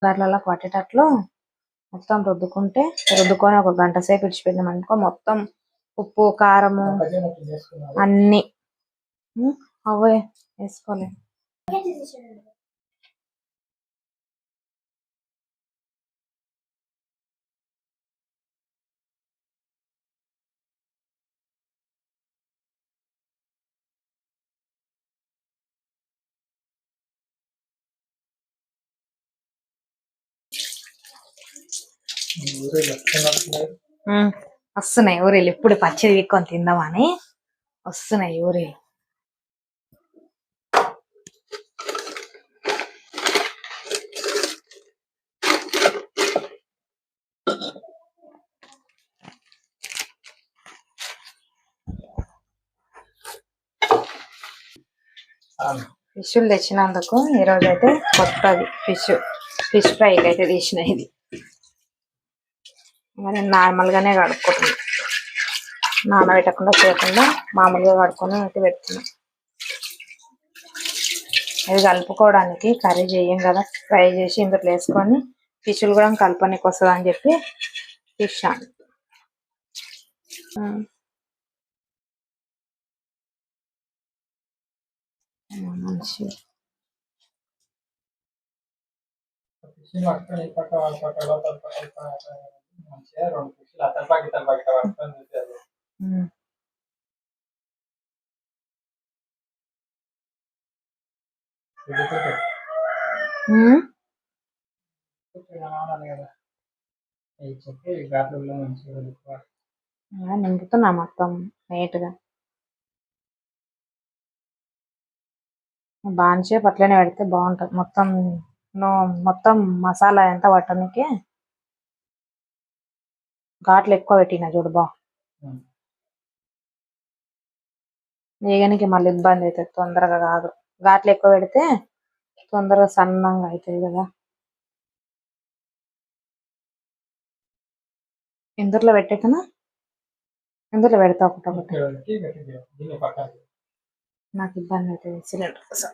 దాంట్లో పట్టేటట్లు మొత్తం రుద్దుకొని ఒక గంట సేపు విడిచిపెట్టినామనుకో మొత్తం ఉప్పు కారము అన్ని అవే వేసుకోలేదు. వస్తున్నాయి ఊరేళ్ళు. ఇప్పుడు పచ్చిది వీక్కొని తిందామని వస్తున్నాయి ఊరేళ్ళు. ఫిష్లు తెచ్చినందుకు ఈరోజు అయితే కొత్తది ఫిష్ ఫ్రైకి అయితే తీసిన. ఇది మరి నార్మల్గానే కడుక్కుంటున్నాను, నానబెట్టకుండా చేయకుండా మామూలుగా కడుక్కొని అయితే పెడుతున్నాం. ఇది కలుపుకోవడానికి కర్రీ చేయం కదా, ఫ్రై చేసి ఇందులో వేసుకొని ఫిష్లు కూడా కలపనికి వస్తుంది అని చెప్పి ఫిష్ అని మంచి నింపుతున్నా మొత్తం నీట్గా. బాగా అట్లనే పెడితే బాగుంటుంది. మొత్తం మసాలా ఎంత పట్టడానికి ఘాట్లు ఎక్కువ పెట్టిన చూడు. వేగనికి మళ్ళీ ఇబ్బంది అవుతుంది, తొందరగా కాదు. ఘాట్లు ఎక్కువ పెడితే తొందరగా సన్నంగా అవుతుంది కదా. ఇందులో పెట్టేకనా ఇందులో పెడతా ఒకటి నాకు ఇబ్బంది అవుతుంది సిలిండర్ కోసం.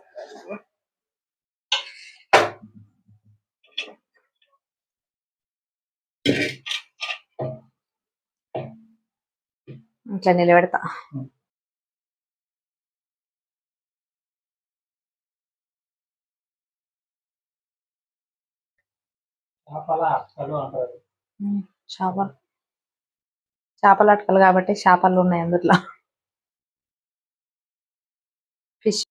ఇట్లా నిలబెడతా. చేపలు అటకలు కాబట్టి చేపలు ఉన్నాయి అందులో. ఫిష్